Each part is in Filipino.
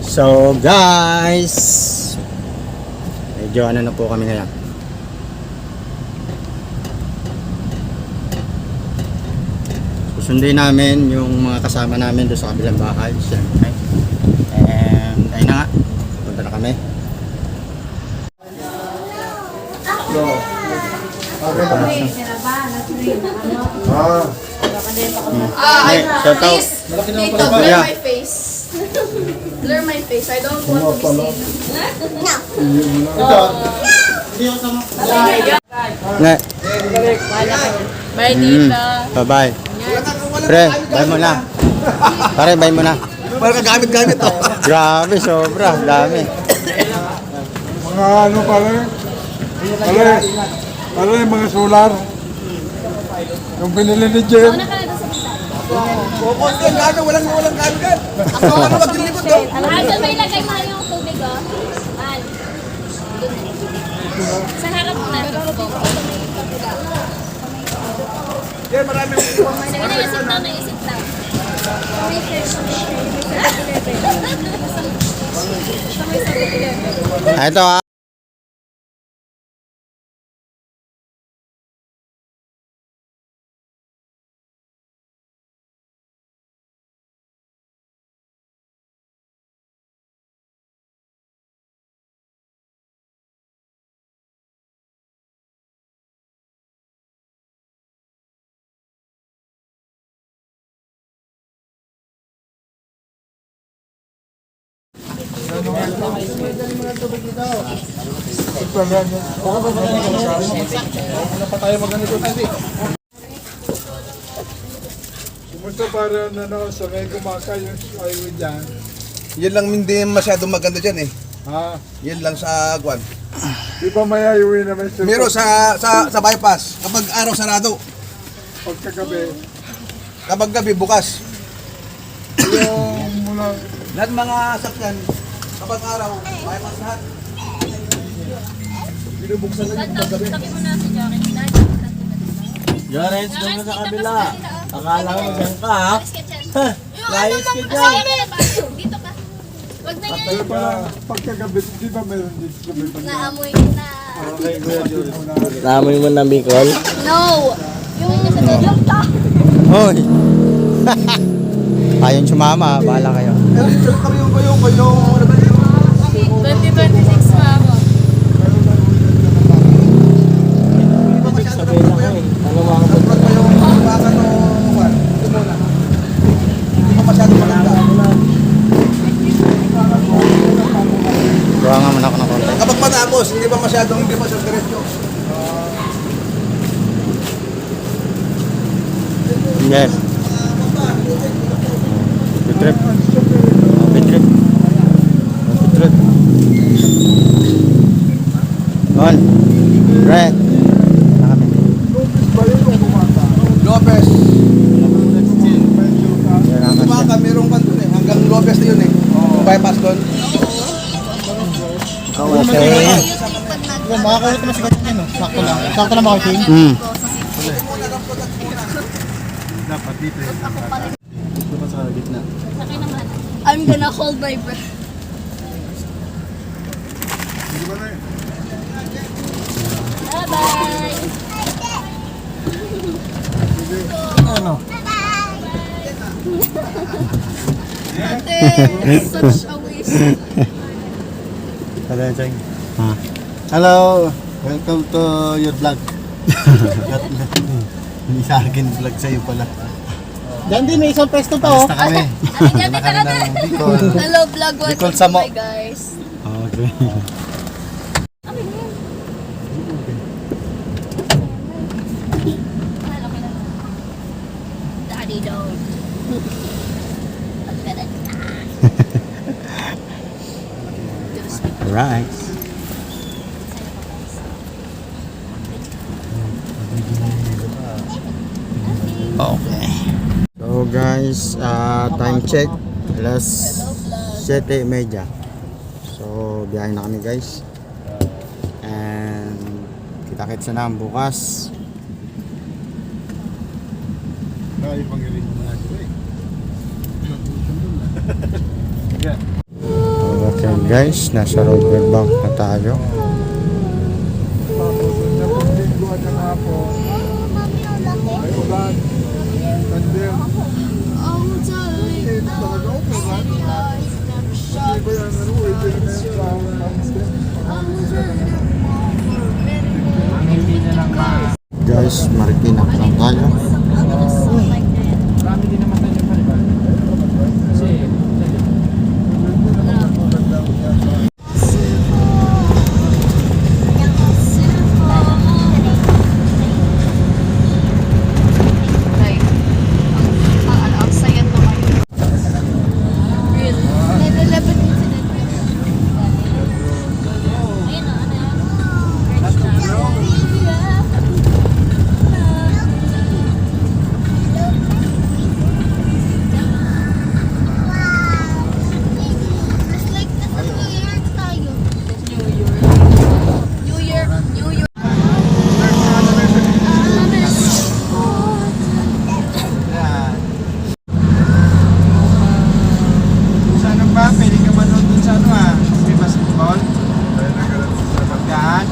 So guys, medyo ano na po kami ngayon. Susundin namin yung mga kasama namin doon sa kabilang bahay, siyempre. And ayun na nga, punta na kami. Shout out. Tito, blur my face. Blur my face. I don't want to be Ne. seen. Bye, Tita. Bye-bye. Pre, bye mo na. Pare, bye mo na. Parang kagamit-gamit to. Grabe, sobra, dami. Mga ano pala, yung mga solar. Yung binili ni Jen. Konti ang gano, walang gano gan. Ako ano maglilibot to? Doon may lagay mo yung tubig, oh. Man. Sa harap mo na. Yan, marami. Sige na, isip daw na, isip daw. Ito ah. Kumusta para sa may kumaka yung highway dyan? Yan lang hindi masyadong maganda dyan eh. Ha? Yan lang sa Guan. Di ba may highway na may Meron sa bypass, kapag araw sarado, pagkagabi? kapag gabi bukas. Yung mula, Lahat mga sakyan, kapag araw, bypass lahat. Binubuksan na yung kapag gabi. Taki mo na si Jackie. Jorens, doon ka sa kabila. Akala ko dyan ka, ha? Layos ka dyan. Dito ka. Wag na yan. pero para pagkagabi, di ba meron dito sa may pagkagabi? Naamoy ko na. Okay, Kuya Jules. Namoy mo ng Bicol? No! Yung nasa yung ta. Hoy. Ayun sumama, bahala kayo. Pero dito kami yung 2026 pa ako. Sabihin lang eh. Ano mga Dapat pa yung bakan o Guan. Ito muna. Hindi pa masyadong maganda. Gawa nga muna ako ng konti. Kapag matapos, hindi pa masyadong diretso. Yes. Good trip. Good trip. Good trip. On. Right. Lopez. Yan ang Kumaka, meron kan doon eh. Hanggang Lopez na yun eh. Yung bypass doon. Okay. Makakalit naman si Katin yun, sakto lang. Sakto lang mga King. Dapat dito yun. Dito naman sa gitna. Sakay naman. I'm gonna hold my breath. Bye-bye. Ano? Such a waste. Hello, welcome to your vlog. Hindi sa akin vlog sa'yo pala. Diyan din, may isang pwesto pa, Basta kami. Dyan, dito ka na. Hello vlog, welcome to my guys. Okay. Daddy don't. Alright. Okay. So guys, time check. Alas 7:30. So biyahe na kami guys. And kita-kits na naman bukas. Ay, pangirin mo na dito eh. Okay guys, nasa riverbank na tayo. Tapos sa pagbiguan ng hapon, ay ulan. And then, hindi talaga ako ulan. Hindi ba yan, ano, ito na yung sa Guys, Marikina lang tayo. Like, ang saya naman. Ayun na, ano yan? New Year, New Year. Sa ano ba? Pwede ka manood dun sa ano may basketball? Pagkaan?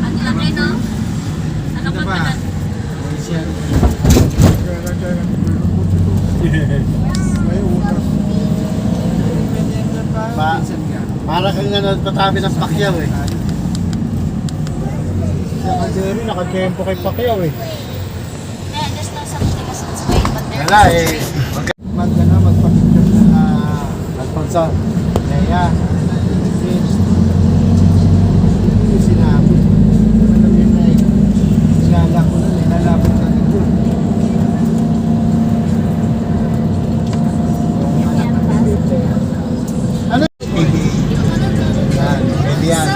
Ang laki, no? Ano Ano pa ba? ba? may unas. Ba? Para kang nanood patabi ng Pacquiao eh. Sa Caldero, nakakempo kay Pacquiao eh. Yeah, there's no such thing as it's weight, but there's Wala eh. Magpapicture na Alfonso. Leia. Vince. Yung sinabi. Alam yun na eh. Nilala ko na, nilalapit na nito. Ano? Yan, pwede yan.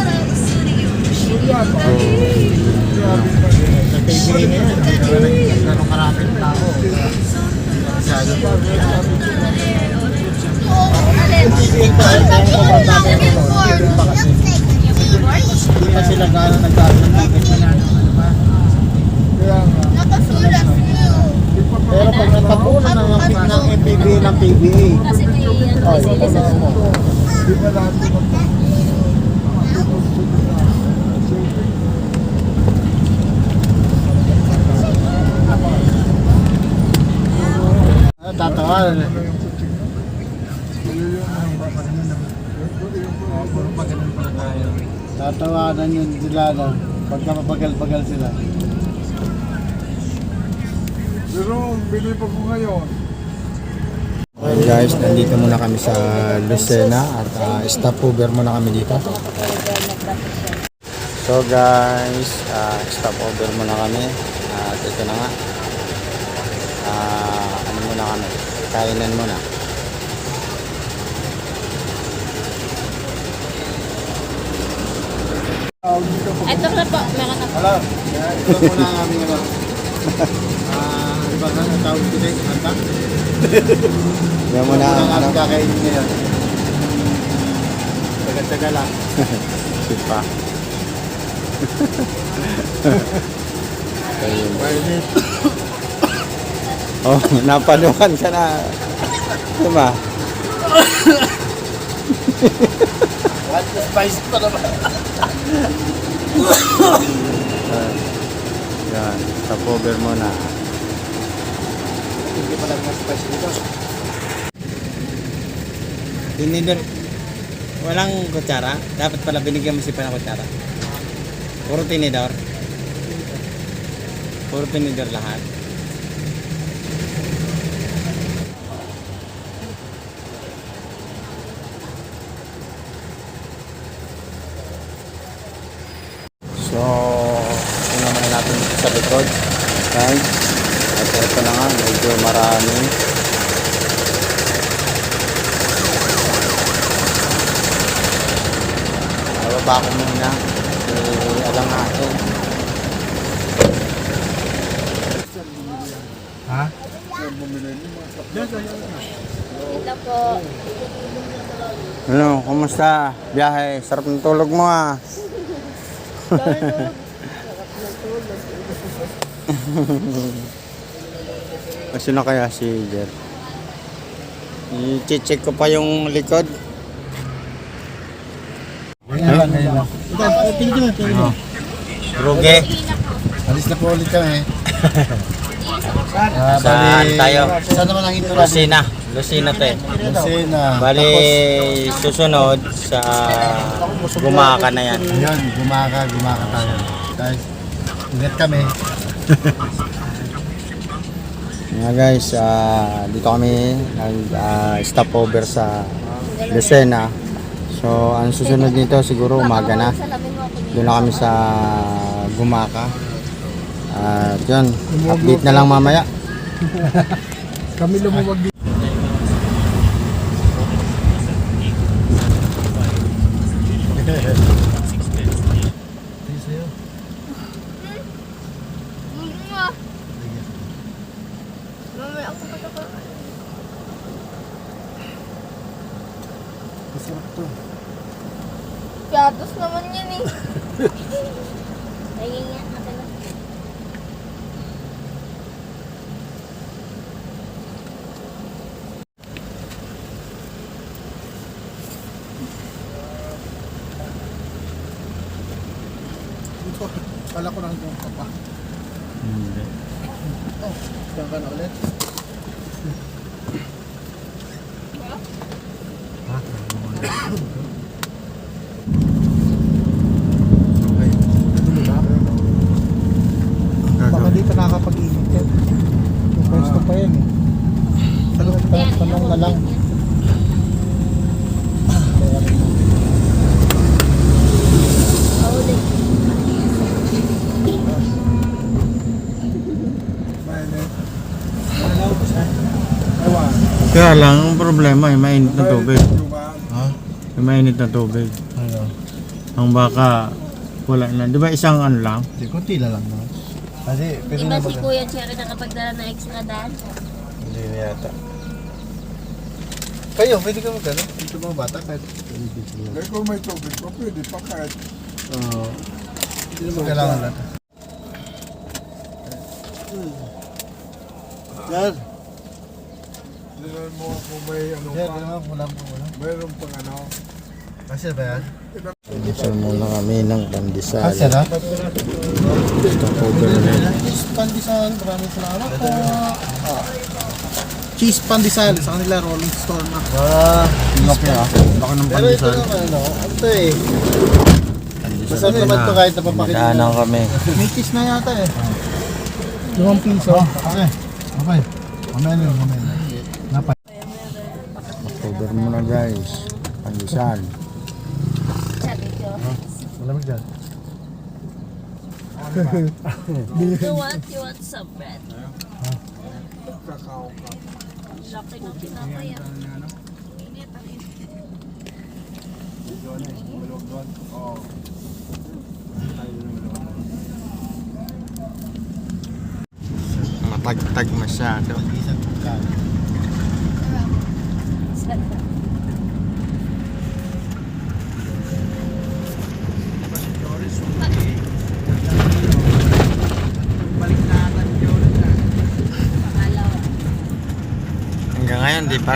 Sa PBA na yan, ganun maraming tao. Masyado. Hindi pa sila gano'n nagkakaroon ng ano ba? Kaya nga, Pero pag nagpatunan ng PBA ng PBA, kasi may ano, sila sa di ba lahat yung tatawa. Tatawanan yun sila pagka mapagal-pagal sila. Pero bili pa ko ngayon. Okay guys, nandito muna kami sa Lucena at stopover muna kami dito. So guys, stopover muna kami at ito na nga. Ano muna kami, kainan muna. Ito na po, meron na po. Hello. Ito muna ang aming ano. Ano ba ang tawag dito eh? Handa? Yan muna ang Ang ano, kakainin ngayon. Taga-taga lang. sipa. Ayun. Mainit. Oh, napalukan ka na. Diba? What the spice pa naman? Yan, stopover muna. Hindi pa lang spice dito. Tinidor. Walang kutsara. Dapat pala binigyan mo si pa ng kutsara. Puro tinidor. Puro tinidor lahat. So, tingnan muna natin dito sa likod. Guys, at ito na nga, medyo marami. Bababa ko muna. Alam natin. Ha? Ito po. Ano, kumusta? Biyahe, sarap ng tulog mo ah. Kasi na kaya si Jer? I-check ko pa yung likod. Ganyan lang. Ruge. Alis na po ulit kami. Saan tayo? Saan naman ang ito? Lucina. Lucina te. Lucina. Bali, susunod sa Gumaka na yan. Ayun, gumaka tayo. Guys, ingat kami. Nga guys, dito kami nag-stopover sa Lucena. So, ang susunod nito siguro umaga na. Doon na kami sa Gumaka. At yun, update na lang mamaya. Kami lumuwag dito. Mamaya ako pa. Masarap to. Gatos naman yan eh. Ayun nga, ate na. Kala ko nang doon ka pa. Hindi. Diyan ka na ulit. Baka di pa nakakapag-init yan. Yung pwesto pa yan eh. Tanong na lang. Kaya lang, ang problema ay mainit na tubig. May mainit na tubig. Ano? Ang baka, wala na. Di ba isang ano lang? Di, konti na lang. No? Kasi, pwede Iba na si Kuya Cherry nakapagdala na extra daan. Hindi na yata. Kayo, pwede ka magkano? Ito mga bata kahit Kaya kung may tubig pa, pwede pa kahit. hindi naman kailangan natin. Yan. Tignan mo kung may ano Yan, pa. kailangan wala. Mayroon pang ano. Kasi ba yan? Pandesal muna kami ng pandesal. Kasi na? Stopover na yun. Cheese pandesal, maraming salamat po. Cheese pandesal, sa kanila rolling store na. Laki ah. Laki ng Pero ito pandesal. naman, ano? Ano to eh? Pandesal Masarap naman to kahit napapakita. Madaanan kami. May cheese na yata eh. 2 piso. Okay. Okay. Mamaya na yun, mamaya na. Napay. Stopover muna guys. Pandesal. Sabi ko, Malamig dyan. you want some bread? Kakao ka. Laki ng tinapay ah. Matagtag masyado. Isang pagkain. Hanggang ngayon, di pa.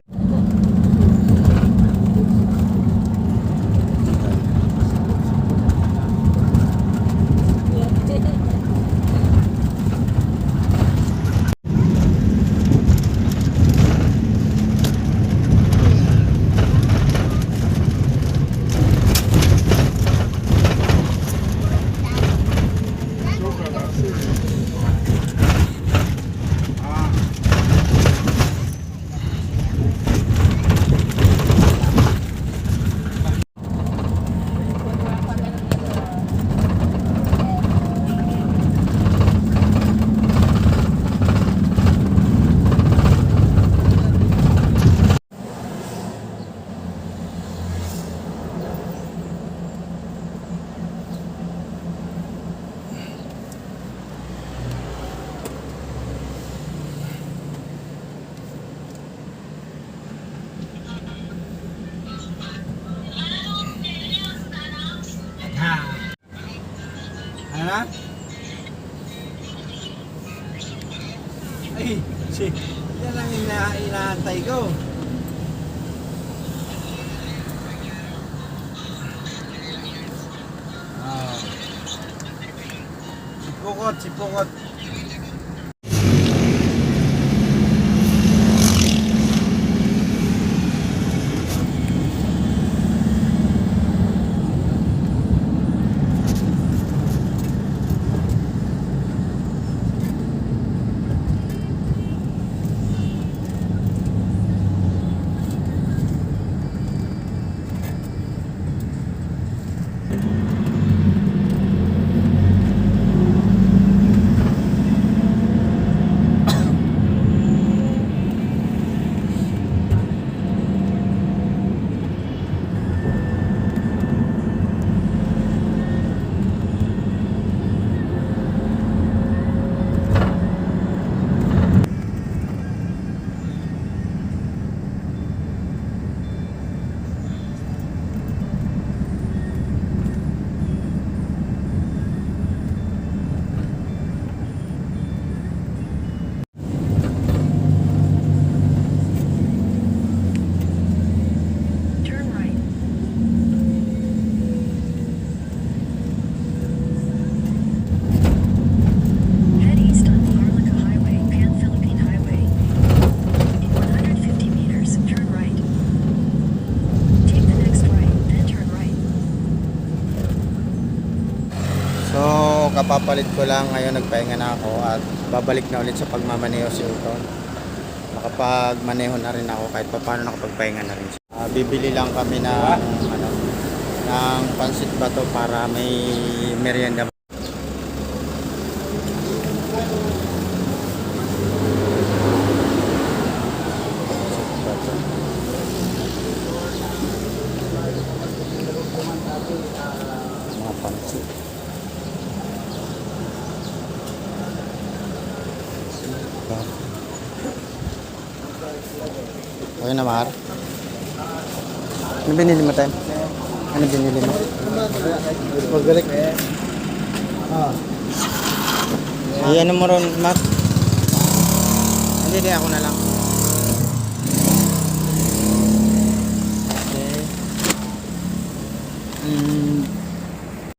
Ano na? Ay, yan lang inaantay ko. Sipukot, sipukot. Head east on Harlika Highway, Pan-Philippine Highway. In 150 meters, turn right. Take the next right, then turn right. So, kapapalit ko lang ngayon, nagpahinga na ako at babalik na ulit sa pagmamaneho si Uton. Nakapagmaneho na rin ako kahit paano nakapagpahinga na rin. Bibili lang kami ng ng pansit bato para may merienda. Mga pansit. Okay na, Mar? Ano binili mo, Tem? Ano binili mo? Pagbalik. Ano mo ron, Mar? Hindi, ako na lang. Okay.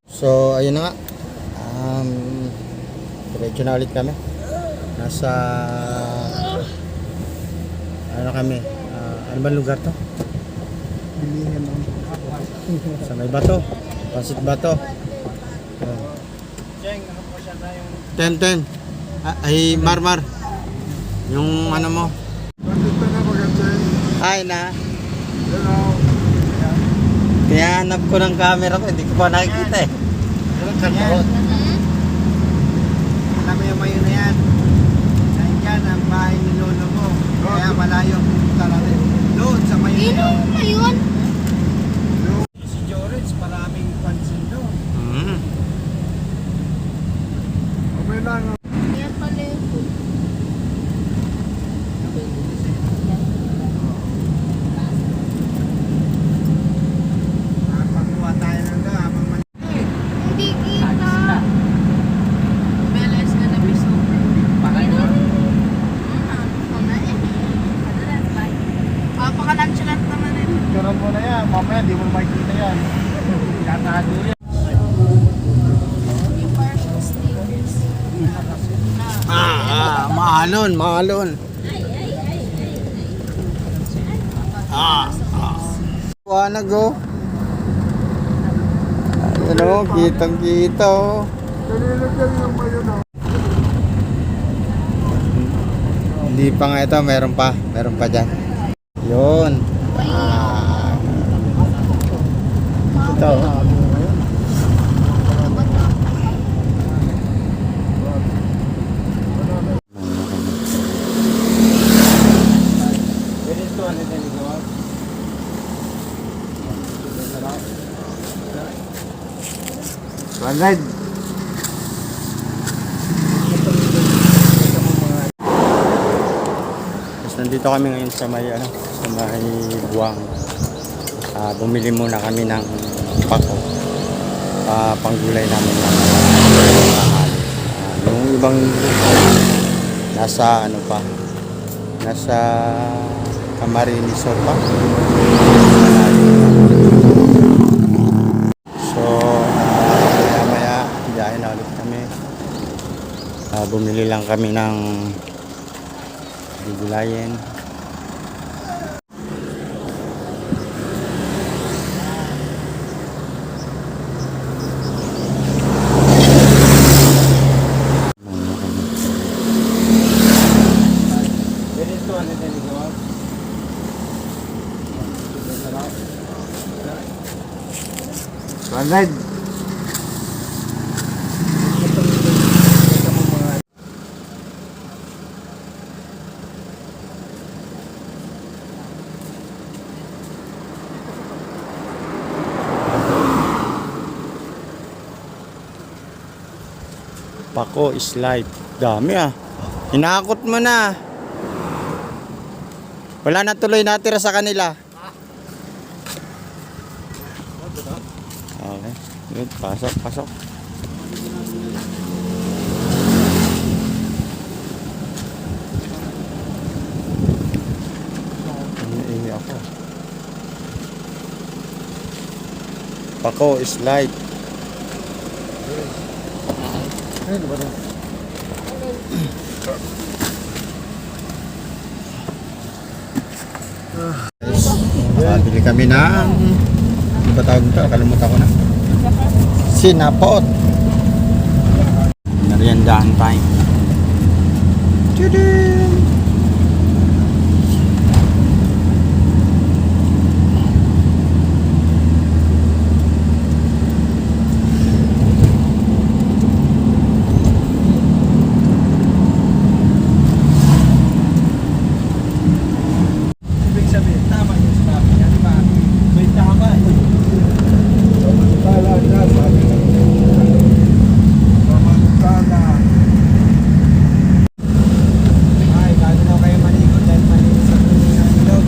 So, ayun na nga. Diretso na ulit kami. Nasa ano kami? Ano ba lugar to? Bilihan mo. Sa may bato. Pansit bato. Cheng, ano po siya tayong... Ten. Ay, Mar. Yung ano mo. Bakit pa na magandang? Ay na. Hello. Kaya hanap ko ng camera ko. Hindi ko pa nakikita eh. Alam mo yung mayo na yan. Nandiyan ang bahay ni lolo mo. Kaya malayo ang pupunta natin. Doon sa mayo na yun. Ayun. Si Jorage, maraming pansin doon. Okay lang. Yan pala yung food. Pagkuha tayo ng doon habang Hindi kita. Bella is gonna be so Papaka-nonchalant naman eh. Karoon mo na yan. Mamaya di mo makikita yan. Tatago yan. Yung partial stickers. Maalon. Wanag oh. Ano, kitang-kita oh. Nalilagyan yung mayo na. Hindi pa nga ito, meron pa dyan. Yun. Ito. Ganito, ano din ikaw? One Nandito kami ngayon sa may buwang. Bumili muna kami ng pako. Panggulay namin ng yung ibang nasa nasa Camarines Sur pa. So maya biyahe na ulit kami. bumili lang kami ng gulayen. Red. Pako is life. Dami ah. Hinakot mo na. Wala na tuloy natira sa kanila. Okay. Good. Pasok, pasok. Ini ako. Pako is life. Bili kami ng ano ba tawag nito? Kalimutan ko na. Sinapot. Meriendahan time. Tudun! Ibig sabihin, tama yung sinabi niya, di ba? May tama eh. Samantala na, sabi ng samantala. Ay, bago na kayo maligo dahil maligo sa tuloy ng ilog.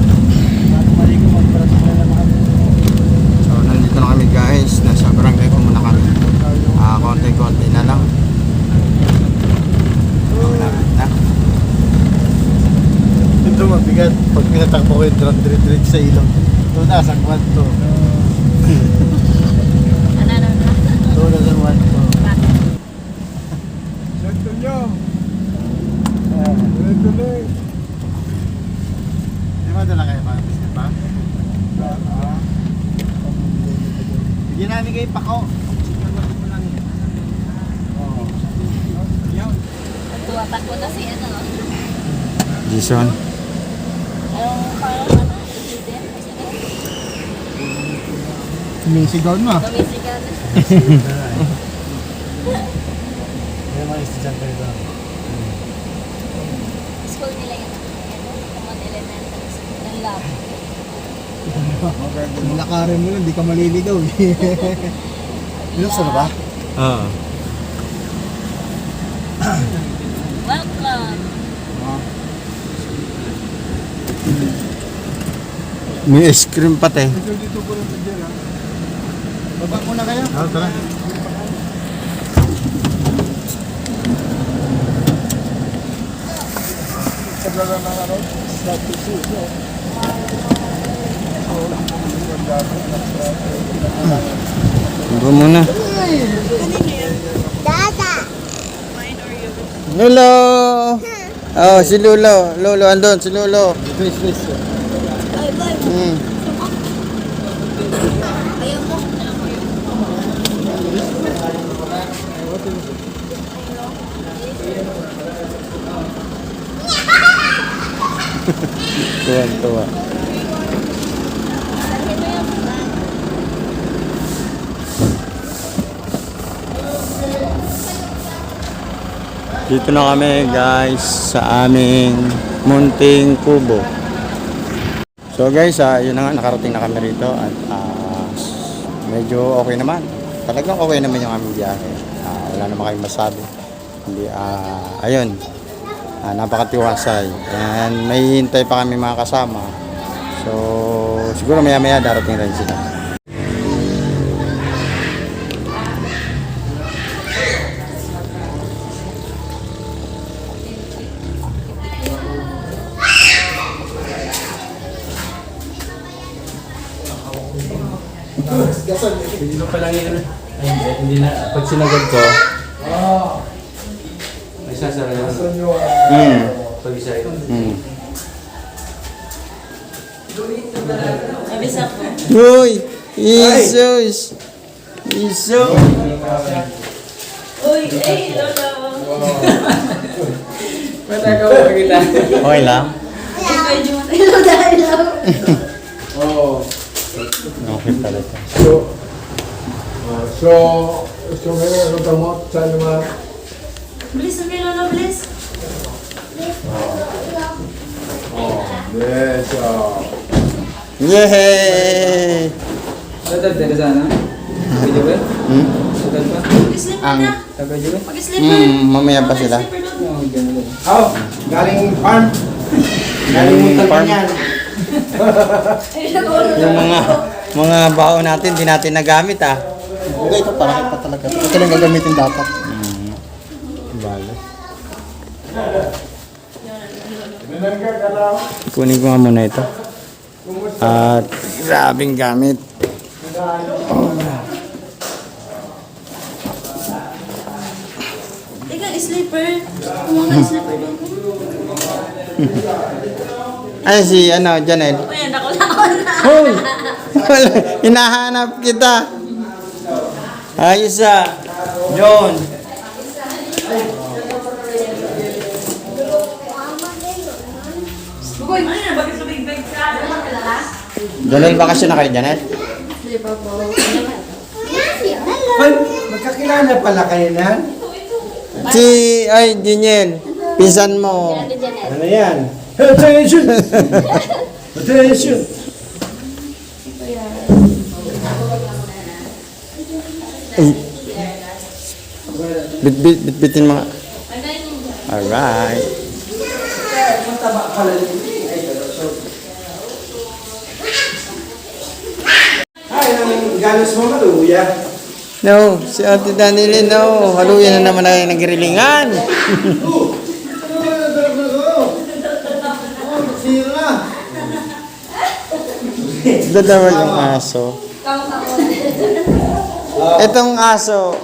Bago maligo, magparasok na lang kami. So, nandito na kami guys. Nasa barangay ko muna kami. Konti-konti na lang. Malapit na. Ito mabigat. Pag pinatakbo ko yung diretso sa ilog. Ito na, sa kwanto. Ito na sa kwanto. Santo nyo. Tuloy-tuloy. Di ba dala kayo pa? Biscuit pa? Bigyan namin kayo pako. Sigurado mo lang yun. Oo. Yan. Tuwatakbo na si ano. Jason. Yung parang ano, Eden. Sumisigaw na. Gumisigan. May mga estudyante dito. School nila yun. Common Elementary School. Ng lab. Lakarin mo lang, di ka maliligaw eh. Binuksan na ba? Oo. Welcome. May ice cream pati. Dito po lang sa dyan, ha? Baba muna kayo. Oo, tara. Sagala ng ano, status no? Iba muna. Lolo! Oh, si Lolo. Lolo, andun, si Lolo. Please. Hmm. Tuwa. Dito na kami guys sa aming munting kubo. So guys, yun na nga, nakarating na kami rito at medyo okay naman. Talagang okay naman yung aming biyahe. Wala naman kayong masabi. Hindi, ayun, napakatiwasay. And may hintay pa kami mga kasama. So siguro maya darating rin sila. Hindi pa lang yun. Ay, hindi na. Pag sinagad ko, may doon yung Uy! Jesus! Jesus! Okay lang? Oh. Okay pala ito. So ngayon, ano gamot sa naman? Bilis na Lola, bilis. Yes, Yay! Mag-slipper Ang, na. Mag-slipper. mamaya pa sila. Oh, galing farm. Galing Farm. Montalban yan. Yung mga baon natin, di natin nagamit ah. Okay, ito para pa talaga. Ito lang gagamitin dapat. Bale. Kunin ko nga muna ito. At grabing gamit. Teka, slipper. Kumuha ka slipper doon. Ay, si Janelle. Ayan, nakulaon na. Hoy! Hinahanap kita. Ayos ah. John. Bugoy, ano na? Bakit sumig-big ka? Ano ba kilala? Janelle, bakasyon na kayo, Janelle? Ay, magkakilala pala kayo nan? Janelle. Pinsan mo. Ano yan? Attention! Attention! Bitbitin mga. Alright. Ay, ang galos mo maluya. No, si Ate Danilin, no. Haluyan na naman ay nagrilingan. Sira! Dadawa yung aso. Itong aso,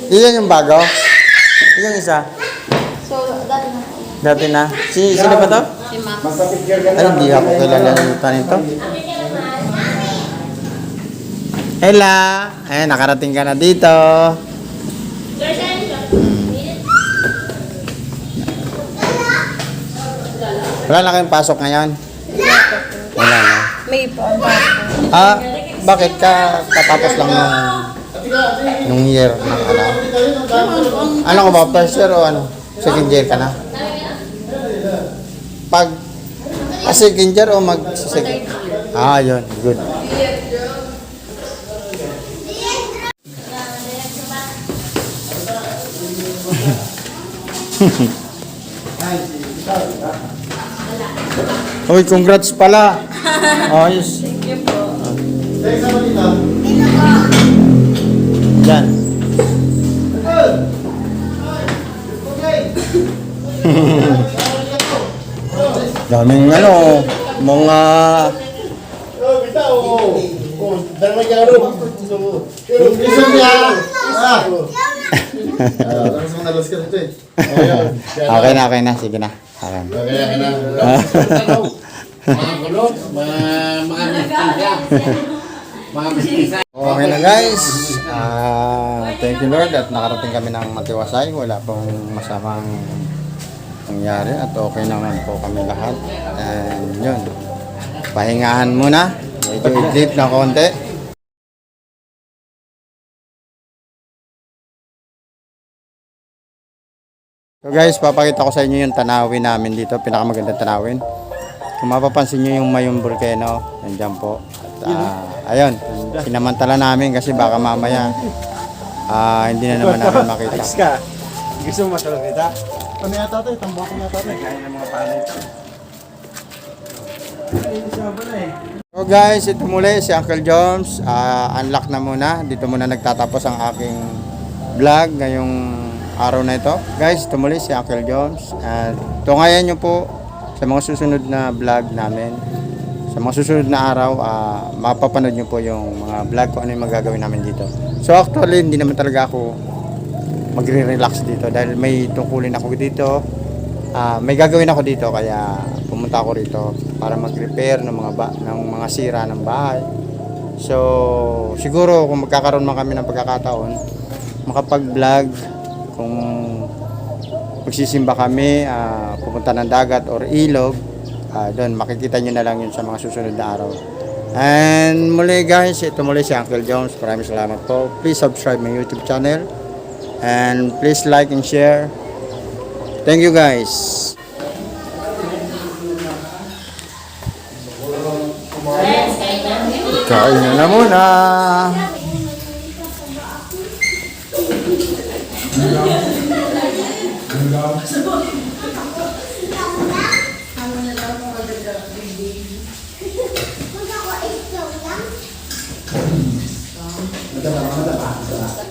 iyan yung bago? Yung isa? So, dati na. Dati na. Sino ba to? Si Max. Magpapicture ka Ay, hindi ako kilala ng nito. Ella! Ayan, nakarating ka na dito. Wala na kayong pasok ngayon? Wala na. May po ang pasok. Ah, bakit ka katapos lang nung year ng ano? Ano ko ba? First year o ano? Second year ka na? Pag second year o mag-second? Ah, yun. Good. Uy, congrats pala. Ayos. Yan. Daming mga okay na, sige na. Okay na. Okay na guys. Thank you Lord at nakarating kami ng matiwasay. Wala pong masamang nangyari at okay naman po kami lahat. And yun. Pahingahan muna. Medyo i-deep na konti. So guys, papakita ko sa inyo yung tanawin namin dito. Pinakamagandang tanawin. Kung mapapansin nyo yung Mayong Volcano, nandiyan po. At ayun, sinamantala namin kasi baka mamaya hindi na naman namin makita. Ka. Gusto mo matulog kita? Ano yata ito? Tambako na ito. Kaya ng mga panay. So guys, ito muli si Uncle Jones. Unlock na muna. Dito muna nagtatapos ang aking vlog ngayong araw na ito. Guys, ito muli si Uncle Jones. Tungayan nyo po sa mga susunod na vlog namin. Sa mga susunod na araw, mapapanood nyo po yung mga vlog ko ano yung magagawin namin dito. So actually, hindi naman talaga ako magre-relax dito dahil may tungkulin ako dito. may gagawin ako dito kaya pumunta ako rito para mag-repair ng ng mga sira ng bahay. So, siguro kung magkakaroon man kami ng pagkakataon, makapag-vlog kung magsisimba kami, pupunta ng dagat or ilog, doon makikita nyo na lang yun sa mga susunod na araw. And muli guys, ito muli si Uncle Jones. Maraming salamat po. Please subscribe my YouTube channel and please like and share. Thank you guys. Kain na muna.